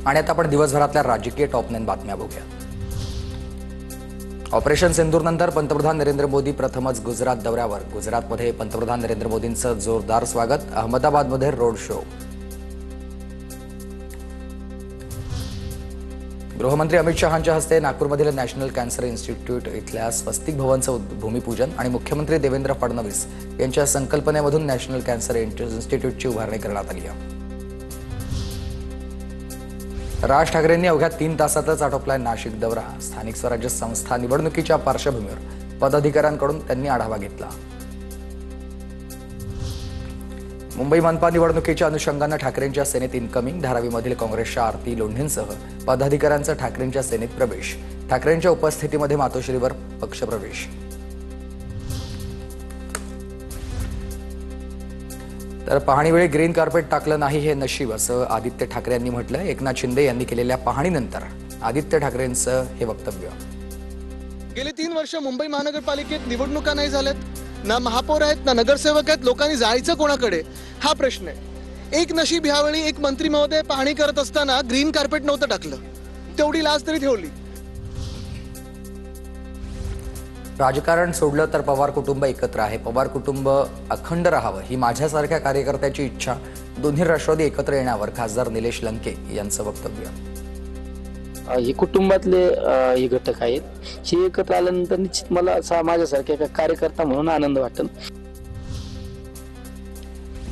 आणि आता आपण दिवसभरातल्या राजकीय टॉप 9 बातम्या बघूया। ऑपरेशन सिंदूर नंतर पंतप्रधान नरेंद्र मोदी प्रथमच गुजरात दौऱ्यावर। गुजरातमध्ये पंतप्रधान नरेंद्र मोदींचं जोरदार स्वागत। अहमदाबादमध्ये रोड शो। गृहमंत्री अमित शहांच्या हस्ते नागपूरमधील नॅशनल कॅन्सर इन्स्टिट्यूट इथल्या स्वस्तिक भवनचं भूमिपूजन आणि मुख्यमंत्री देवेंद्र फडणवीस यांच्या संकल्पनेमधून नॅशनल कॅन्सर इन्स्टिट्यूटची उभारणी करण्यात आली आहे। राज ठाकरेंनी अवघ्या 3 तासातच आटोपलाय नाशिक दौरा। स्थानिक स्वराज्य संस्था निवडणुकीच्या पार्श्वभूमीवर पदाधिकाऱ्यांकडून त्यांनी आढावा घेतला। मुंबई मनपा निवडणुकीच्या अनुषंगाने ठाकरेंच्या सेनेत इनकमिंग। धारावीमधील काँग्रेसच्या आरती लोंढेंसह पदाधिकाऱ्यांचा ठाकरेंच्या सेनेत प्रवेश। ठाकरेंच्या उपस्थितीमध्ये मातोश्रीवर पक्षप्रवेश। तर पाहणीवेळी ग्रीन कार्पेट टाकलं नाही हे नशीब असं आदित्य ठाकरे यांनी म्हटलं। एकनाथ शिंदे यांनी केलेल्या पाहणीनंतर आदित्य ठाकरेंचं हे वक्तव्य। गेली 3 वर्ष मुंबई महानगरपालिकेत निवडणुका नाही झाल्यात, ना महापौर आहेत ना नगरसेवक आहेत, लोकांनी जायचं कोणाकडे हा प्रश्न आहे। एक नशीब ह्यावेळी एक मंत्री महोदय पाहणी करत असताना ग्रीन कार्पेट नव्हतं टाकलं, तेवढी लाज तरी ठेवली। राजकारण सोडलं तर पवार कुटुंब एकत्र आहे। पवार कुटुंब अखंड राहावं ही माझ्यासारख्या कार्यकर्त्याची इच्छा। दोन्ही राष्ट्रवादी एकत्र येण्यावर खासदार निलेश लंके यांचं वक्तव्य। हे कुटुंबातले हे घटक आहेत, हे एकत्र आल्यानंतर निश्चित मला माझ्यासारख्या कार्यकर्ता म्हणून आनंद वाटेल।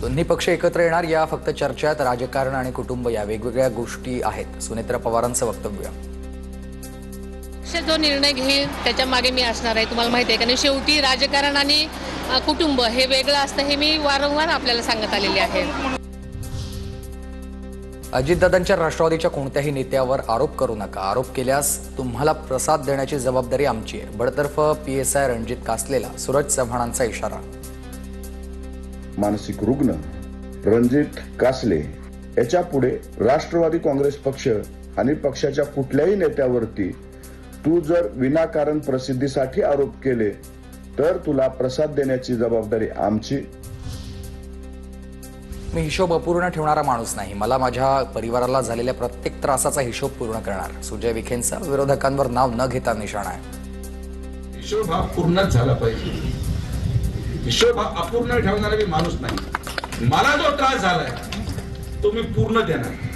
दोन्ही पक्ष एकत्र येणार या फक्त चर्चेत राजकारण आणि कुटुंब या वेगवेगळ्या गोष्टी आहेत। सुनेत्रा पवारांचं वक्तव्य। जो निर्णय घेईल त्याच्या मागे मी असणार आहे, तुम्हाला माहिती आहे, कारण शेवटी राजकारण आणि कुटुंब हे वेगळं असतं हे मी वारंवार आपल्याला सांगत आलेले आहे। अजितदादांच्या राष्ट्रवादीच्या कोणत्याही नेत्यावर आरोप करू नका। आरोप केल्यास तुम्हाला प्रसाद देण्याची जबाबदारी आमची आहे। बडतर्फ PSI रणजित कासलेला सूरज चव्हाणांचा इशारा। मानसिक रुग्ण रणजित कासले याच्या पुढे राष्ट्रवादी काँग्रेस पक्ष आणि पक्षाच्या कुठल्याही नेत्यावरती तू जर विनाकारण प्रसिद्धीसाठी आरोप केले तर तुला प्रसाद देण्याची जबाबदारी आमची। मी हिशोब अपूर्ण ठेवणारा माणूस नाही। मला माझ्या परिवाराला झालेल्या प्रत्येक त्रासाचा हिशोब पूर्ण करणार। सुजय विखेंचा विरोधकांवर नाव न घेता निशाणा आहे। हिशोब हा पूर्णच झाला पाहिजे। हिशोब हा अपूर्ण ठेवणारा मी माणूस नाही। मला जो त्रास झालाय तो मी पूर्ण देणार।